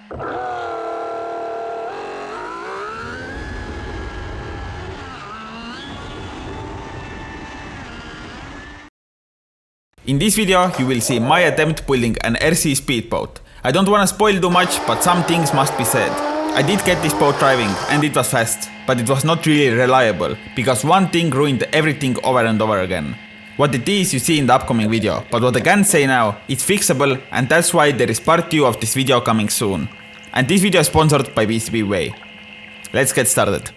In this video you will see my attempt building an RC speedboat. I don't wanna spoil too much, but some things must be said. I did get this boat driving and it was fast, but it was not really reliable, because one thing ruined everything over and over again. What it is you see in the upcoming video, but what I can say now, it's fixable, and that's why there is part 2 of this video coming soon. And this video is sponsored by PCBWay. Let's get started.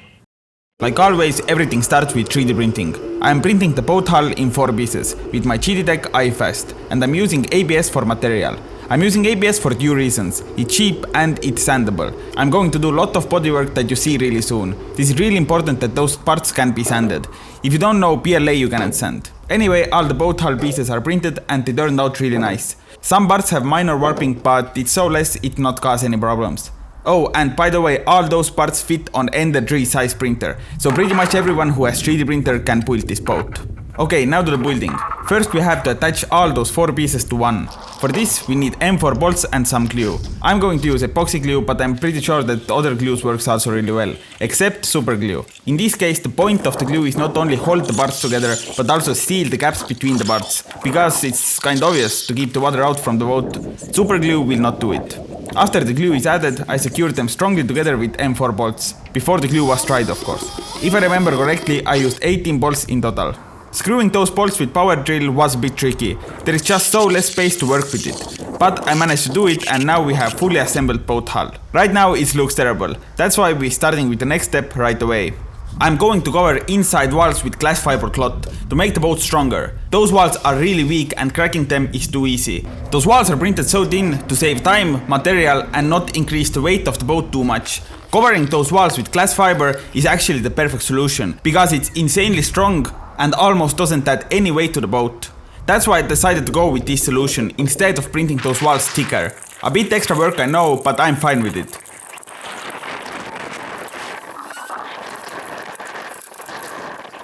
Like always, everything starts with 3D printing. I am printing the boat hull in 4 pieces with my GTTech iFast, and I'm using ABS for material. I'm using ABS for 2 reasons. It's cheap and it's sandable. I'm going to do a lot of bodywork that you see really soon. This is really important that those parts can be sanded. If you don't know PLA, you cannot sand. Anyway, all the boat hull pieces are printed and they turned out really nice. Some parts have minor warping, but it's so less it not cause any problems. Oh, and by the way, all those parts fit on Ender 3 size printer, so pretty much everyone who has 3D printer can build this boat. Okay, now to the building. First we have to attach all those 4 pieces to one. For this we need M4 bolts and some glue. I'm going to use epoxy glue, but I'm pretty sure that other glues works also really well, except super glue. In this case the point of the glue is not only hold the parts together, but also seal the gaps between the parts, because it's kind of obvious to keep the water out from the boat. Super glue will not do it. After the glue is added, I secured them strongly together with M4 bolts, before the glue was dried of course. If I remember correctly, I used 18 bolts in total. Screwing those bolts with power drill was a bit tricky, there is just so less space to work with it. But I managed to do it, and now we have fully assembled boat hull. Right now it looks terrible, that's why we're starting with the next step right away. I'm going to cover inside walls with glass fiber cloth to make the boat stronger. Those walls are really weak and cracking them is too easy. Those walls are printed so thin to save time, material, and not increase the weight of the boat too much. Covering those walls with glass fiber is actually the perfect solution, because it's insanely strong and almost doesn't add any weight to the boat. That's why I decided to go with this solution instead of printing those walls thicker. A bit extra work I know, but I'm fine with it.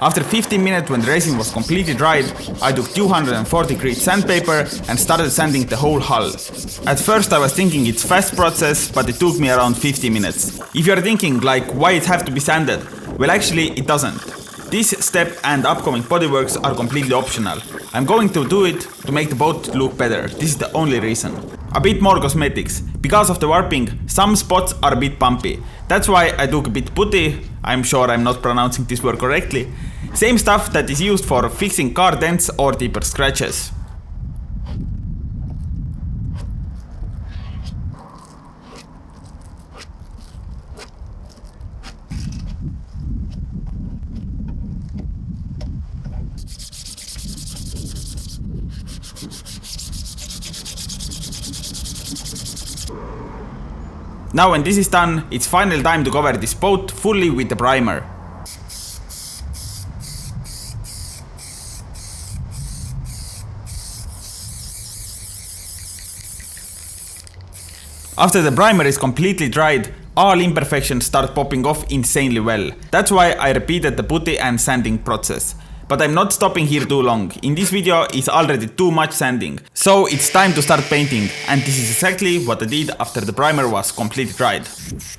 After 15 minutes, when the resin was completely dried, I took 240 grit sandpaper and started sanding the whole hull. At first I was thinking it's fast process, but it took me around 50 minutes. If you're thinking like why it have to be sanded, well actually it doesn't. This step and upcoming bodyworks are completely optional. I'm going to do it to make the boat look better, this is the only reason. A bit more cosmetics. Because of the warping, some spots are a bit bumpy. That's why I took a bit putty, I'm sure I'm not pronouncing this word correctly. Same stuff that is used for fixing car dents or deeper scratches. Now when this is done, it's final time to cover this boat fully with the primer. After the primer is completely dried, all imperfections start popping off insanely well. That's why I repeated the putty and sanding process. But I'm not stopping here too long, in this video is already too much sanding. So it's time to start painting, and this is exactly what I did after the primer was completely dried.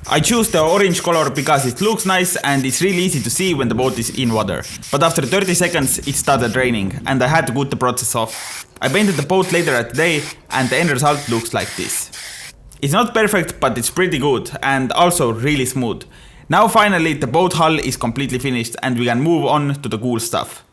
I chose the orange color because it looks nice and it's really easy to see when the boat is in water. But after 30 seconds it started raining and I had to cut the process off. I painted the boat later at the day and the end result looks like this. It's not perfect, but it's pretty good and also really smooth. Now finally the boat hull is completely finished and we can move on to the cool stuff.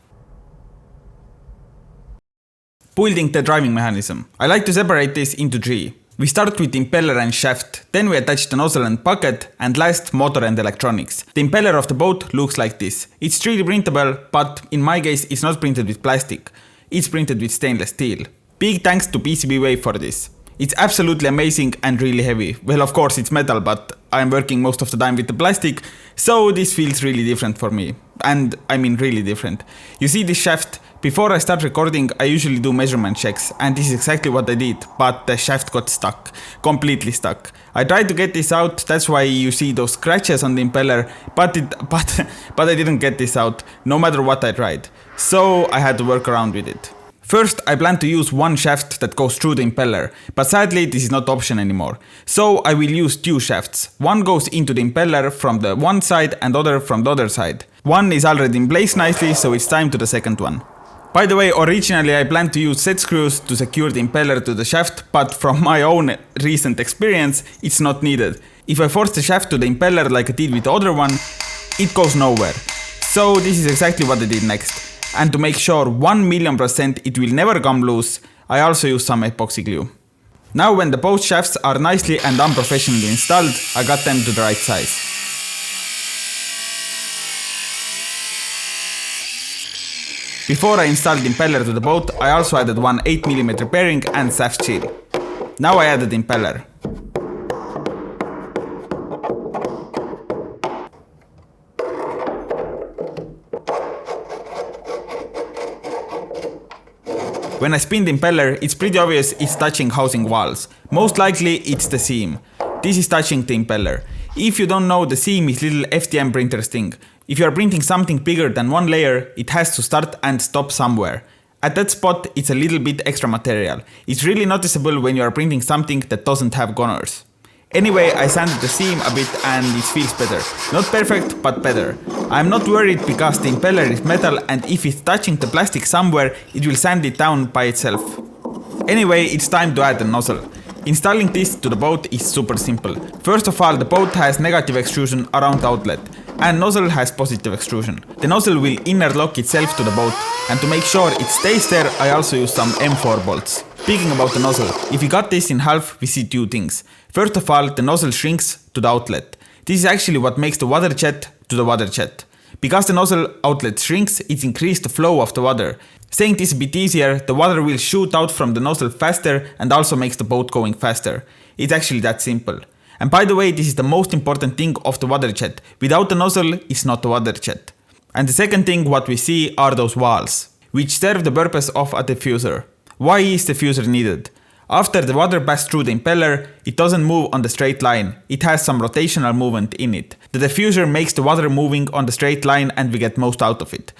Building the driving mechanism. I like to separate this into 3. We start with the impeller and shaft, then we attach the nozzle and bucket, and last motor and electronics. The impeller of the boat looks like this. It's 3D printable, but in my case it's not printed with plastic. It's printed with stainless steel. Big thanks to PCBWay for this. It's absolutely amazing and really heavy. Well, of course it's metal, but I'm working most of the time with the plastic, so this feels really different for me. And I mean really different. You see this shaft? Before I start recording, I usually do measurement checks, and this is exactly what I did, but the shaft got stuck. Completely stuck. I tried to get this out, that's why you see those scratches on the impeller, but I didn't get this out, no matter what I tried. So I had to work around with it. First, I plan to use one shaft that goes through the impeller, but sadly this is not option anymore. So I will use two shafts. One goes into the impeller from the one side and other from the other side. One is already in place nicely, so it's time to the second one. By the way, originally I planned to use set screws to secure the impeller to the shaft, but from my own recent experience, it's not needed. If I force the shaft to the impeller like I did with the other one, it goes nowhere. So this is exactly what I did next. And to make sure 1,000,000% it will never come loose, I also use some epoxy glue. Now when the both shafts are nicely and unprofessionally installed, I got them to the right size. Before I installed the impeller to the boat, I also added one 8mm bearing and shaft seal. Now I added the impeller. When I spin the impeller, it's pretty obvious it's touching housing walls. Most likely it's the seam. This is touching the impeller. If you don't know, the seam is little FDM printers thing. If you are printing something bigger than one layer, it has to start and stop somewhere. At that spot, it's a little bit extra material. It's really noticeable when you are printing something that doesn't have gunners. Anyway, I sanded the seam a bit and it feels better. Not perfect, but better. I'm not worried because the impeller is metal and if it's touching the plastic somewhere, it will sand it down by itself. Anyway, it's time to add the nozzle. Installing this to the boat is super simple. First of all, the boat has negative extrusion around the outlet, and nozzle has positive extrusion. The nozzle will inner lock itself to the boat, and to make sure it stays there, I also use some M4 bolts. Speaking about the nozzle, if you cut this in half, we see two things. First of all, the nozzle shrinks to the outlet. This is actually what makes the water jet to the water jet. Because the nozzle outlet shrinks, it increases the flow of the water. Saying this a bit easier, the water will shoot out from the nozzle faster and also makes the boat going faster. It's actually that simple. And by the way, this is the most important thing of the water jet. Without the nozzle, it's not a water jet. And the second thing what we see are those walls, which serve the purpose of a diffuser. Why is the diffuser needed? After the water passes through the impeller, it doesn't move on the straight line. It has some rotational movement in it. The diffuser makes the water moving on the straight line and we get most out of it.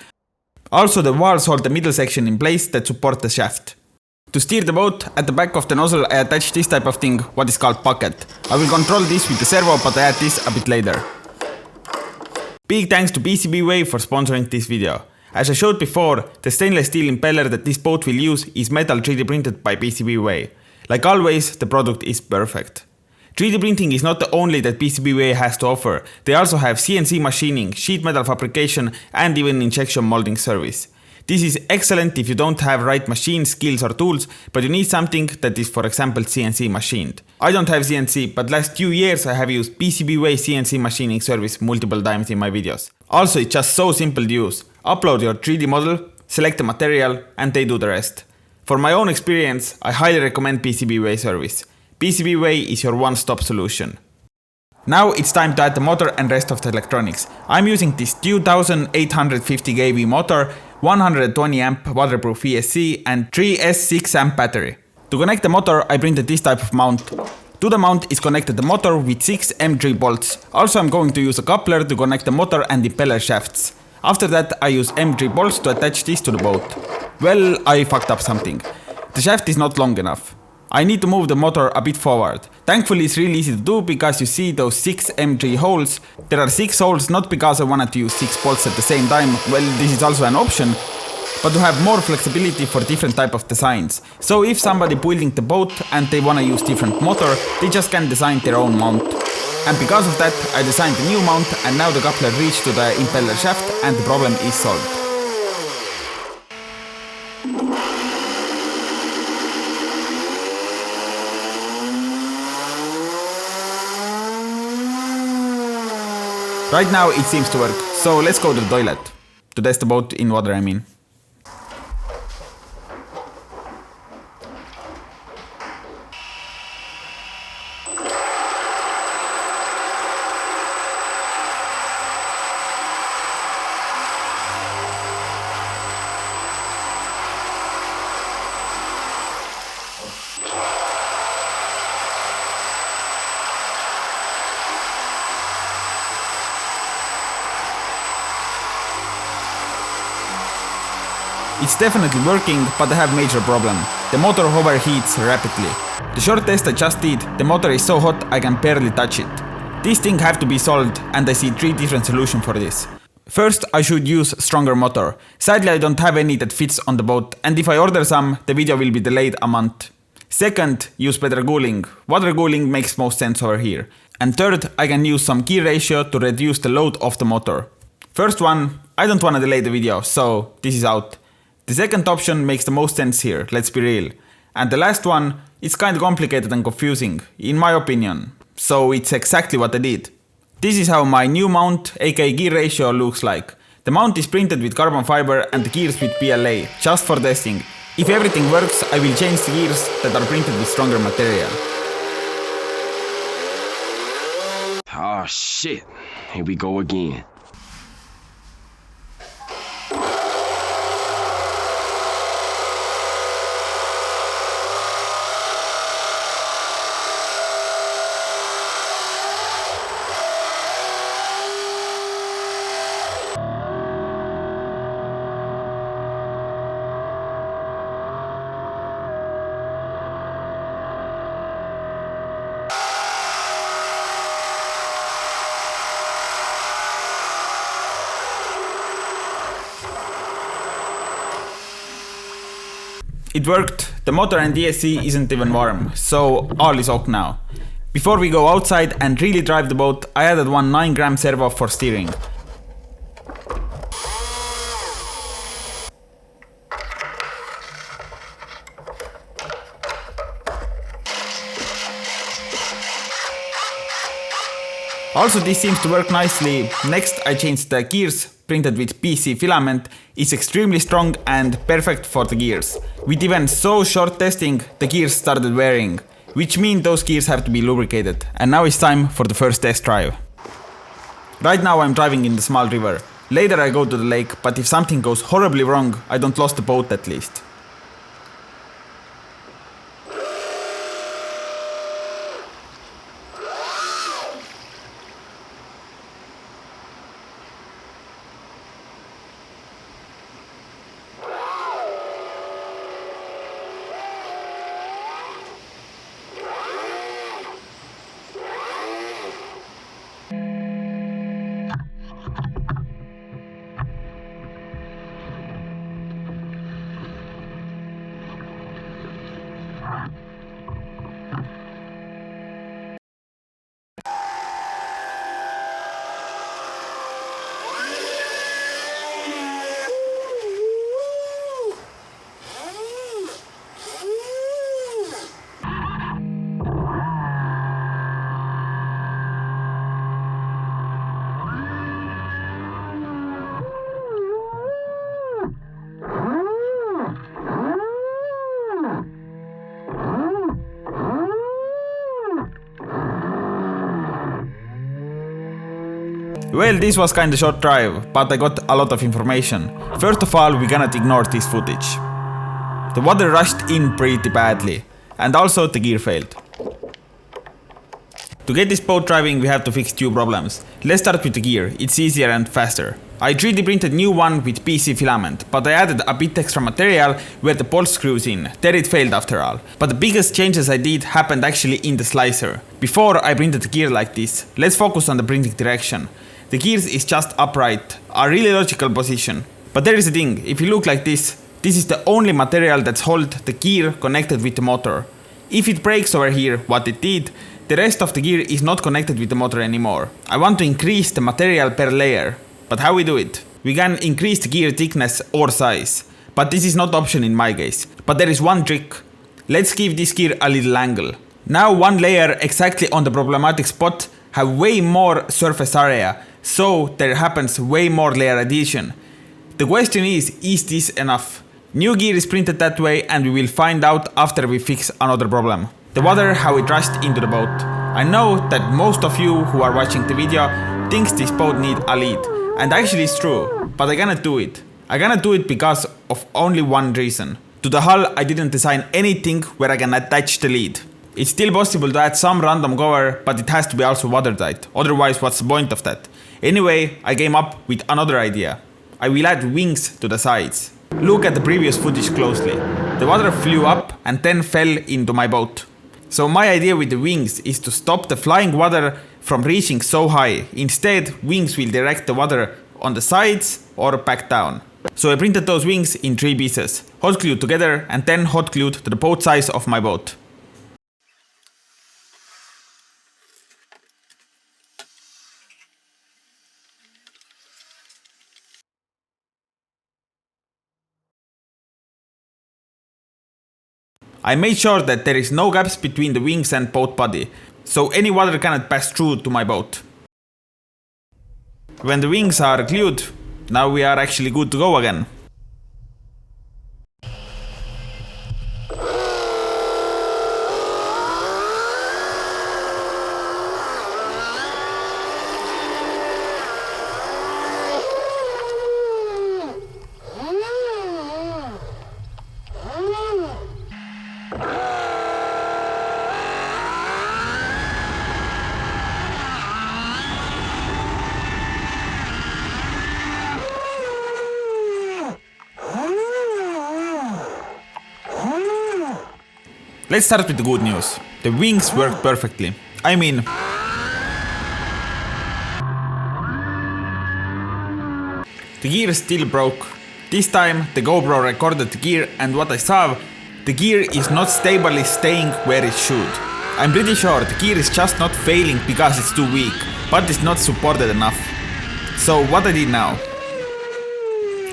Also, the walls hold the middle section in place that support the shaft. To steer the boat, at the back of the nozzle I attach this type of thing, what is called bucket. I will control this with the servo, but I add this a bit later. Big thanks to PCBWay for sponsoring this video. As I showed before, the stainless steel impeller that this boat will use is metal 3D printed by PCBWay. Like always, the product is perfect. 3D printing is not the only that PCBWay has to offer. They also have CNC machining, sheet metal fabrication and even injection molding service. This is excellent if you don't have right machine skills or tools, but you need something that is, for example, CNC machined. I don't have CNC, but last few years I have used PCBWay CNC machining service multiple times in my videos. Also, it's just so simple to use. Upload your 3D model, select the material, and they do the rest. For my own experience, I highly recommend PCBWay service. PCBWay is your one-stop solution. Now it's time to add the motor and rest of the electronics. I'm using this 2850 kV motor, 120 amp waterproof ESC and 3S6 amp battery. To connect the motor, I printed this type of mount. To the mount is connected the motor with 6 M3 bolts. Also I'm going to use a coupler to connect the motor and impeller shafts. After that I use M3 bolts to attach this to the boat. Well, I fucked up something. The shaft is not long enough. I need to move the motor a bit forward. Thankfully it's really easy to do because you see those 6 M3 holes. There are 6 holes not because I wanted to use 6 bolts at the same time, well this is also an option, but to have more flexibility for different type of designs. So if somebody building the boat and they wanna use different motor, they just can design their own mount. And because of that I designed the new mount and now the coupler reached to the impeller shaft and the problem is solved. Right now it seems to work, so let's go to the toilet. To test the boat in water, I mean. It's definitely working, but I have major problem. The motor overheats rapidly. The short test I just did, the motor is so hot I can barely touch it. This thing have to be solved, and I see 3 different solutions for this. First, I should use stronger motor. Sadly, I don't have any that fits on the boat, and if I order some, the video will be delayed a month. Second, use better cooling. Water cooling makes most sense over here. And third, I can use some gear ratio to reduce the load of the motor. First one, I don't want to delay the video, so this is out. The second option makes the most sense here, let's be real. And the last one, it's kinda complicated and confusing, in my opinion. So it's exactly what I did. This is how my new mount, aka gear ratio, looks like. The mount is printed with carbon fiber and the gears with PLA, just for testing. If everything works, I will change the gears that are printed with stronger material. Oh shit, here we go again. It worked, the motor and ESC isn't even warm, so all is ok now. Before we go outside and really drive the boat, I added one 9-gram servo for steering. Also, this seems to work nicely. Next, I changed the gears, printed with PC filament. It's extremely strong and perfect for the gears. With even so short testing, the gears started wearing, which means those gears have to be lubricated. And now it's time for the first test drive. Right now I'm driving in the small river. Later I go to the lake, but if something goes horribly wrong, I don't lose the boat at least. Well, this was kinda short drive, but I got a lot of information. First of all, we cannot ignore this footage. The water rushed in pretty badly, and also the gear failed. To get this boat driving, we have to fix 2 problems. Let's start with the gear, it's easier and faster. I 3D printed new one with PC filament, but I added a bit extra material where the bolt screws in. There it failed after all. But the biggest changes I did happened actually in the slicer. Before I printed the gear like this. Let's focus on the printing direction. The gears is just upright, a really logical position. But there is a thing, if you look like this is the only material that's hold the gear connected with the motor. If it breaks over here, what it did, the rest of the gear is not connected with the motor anymore. I want to increase the material per layer. But how we do it? We can increase the gear thickness or size. But this is not option in my case. But there is one trick. Let's give this gear a little angle. Now one layer exactly on the problematic spot have way more surface area. So there happens way more layer adhesion. The question is this enough? New gear is printed that way and we will find out after we fix another problem. The water, how it rushed into the boat. I know that most of you who are watching the video thinks this boat need a lead. And actually it's true, but I cannot do it. I cannot do it because of only one reason. To the hull I didn't design anything where I can attach the lead. It's still possible to add some random cover, but it has to be also watertight. Otherwise, what's the point of that? Anyway, I came up with another idea. I will add wings to the sides. Look at the previous footage closely. The water flew up and then fell into my boat. So my idea with the wings is to stop the flying water from reaching so high. Instead, wings will direct the water on the sides or back down. So I printed those wings in 3 pieces, hot glued together and then hot glued to the boat size of my boat. I made sure that there is no gaps between the wings and boat body, so any water cannot pass through to my boat. When the wings are glued, now we are actually good to go again. Let's start with the good news. The wings worked perfectly. I mean, the gear still broke. This time the GoPro recorded the gear and what I saw, the gear is not stably staying where it should. I'm pretty sure the gear is just not failing because it's too weak, but it's not supported enough. So what I did now?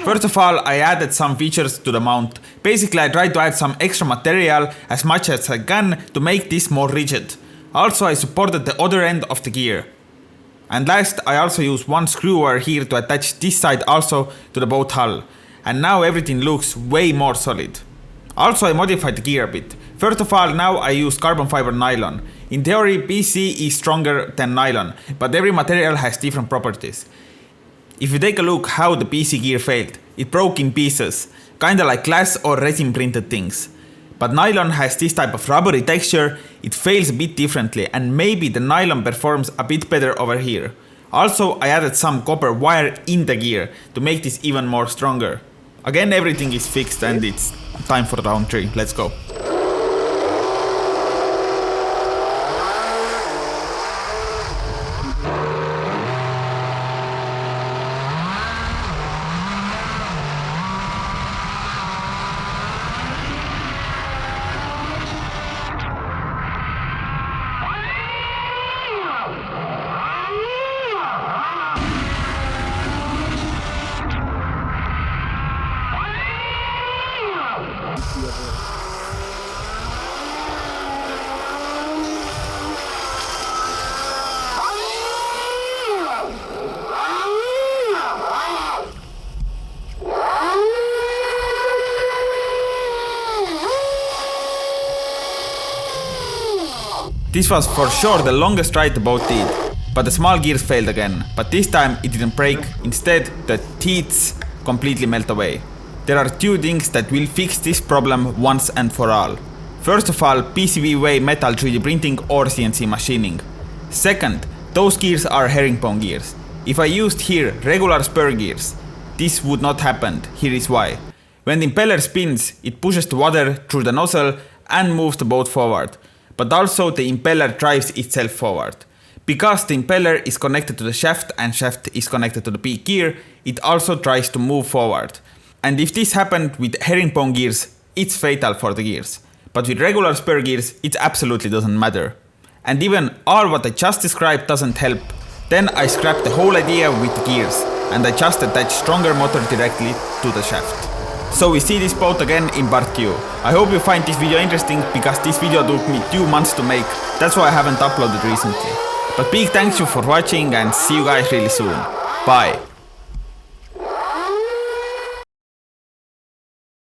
First of all, I added some features to the mount. Basically, I tried to add some extra material as much as I can to make this more rigid. Also, I supported the other end of the gear. And last, I also used one screw over here to attach this side also to the boat hull. And now everything looks way more solid. Also, I modified the gear a bit. First of all, now I use carbon fiber nylon. In theory, PC is stronger than nylon, but every material has different properties. If you take a look how the PC gear failed, it broke in pieces, kinda like glass or resin printed things. But nylon has this type of rubbery texture, it fails a bit differently and maybe the nylon performs a bit better over here. Also, I added some copper wire in the gear to make this even more stronger. Again, everything is fixed and it's time for round 3, let's go. This was for sure the longest ride the boat did, but the small gears failed again, but this time it didn't break, instead the teeth completely melt away. There are 2 things that will fix this problem once and for all. First of all, PCB-way metal 3D printing or CNC machining. Second, those gears are herringbone gears. If I used here regular spur gears, this would not happen, here is why. When the impeller spins, it pushes the water through the nozzle and moves the boat forward. But also the impeller drives itself forward. Because the impeller is connected to the shaft and shaft is connected to the big gear, it also tries to move forward. And if this happened with herringbone gears, it's fatal for the gears. But with regular spur gears, it absolutely doesn't matter. And even all what I just described doesn't help. Then I scrapped the whole idea with the gears, and I just attached stronger motor directly to the shaft. So we see this boat again in part 2. I hope you find this video interesting because this video took me 2 months to make, that's why I haven't uploaded recently. But big thanks you for watching and see you guys really soon. Bye!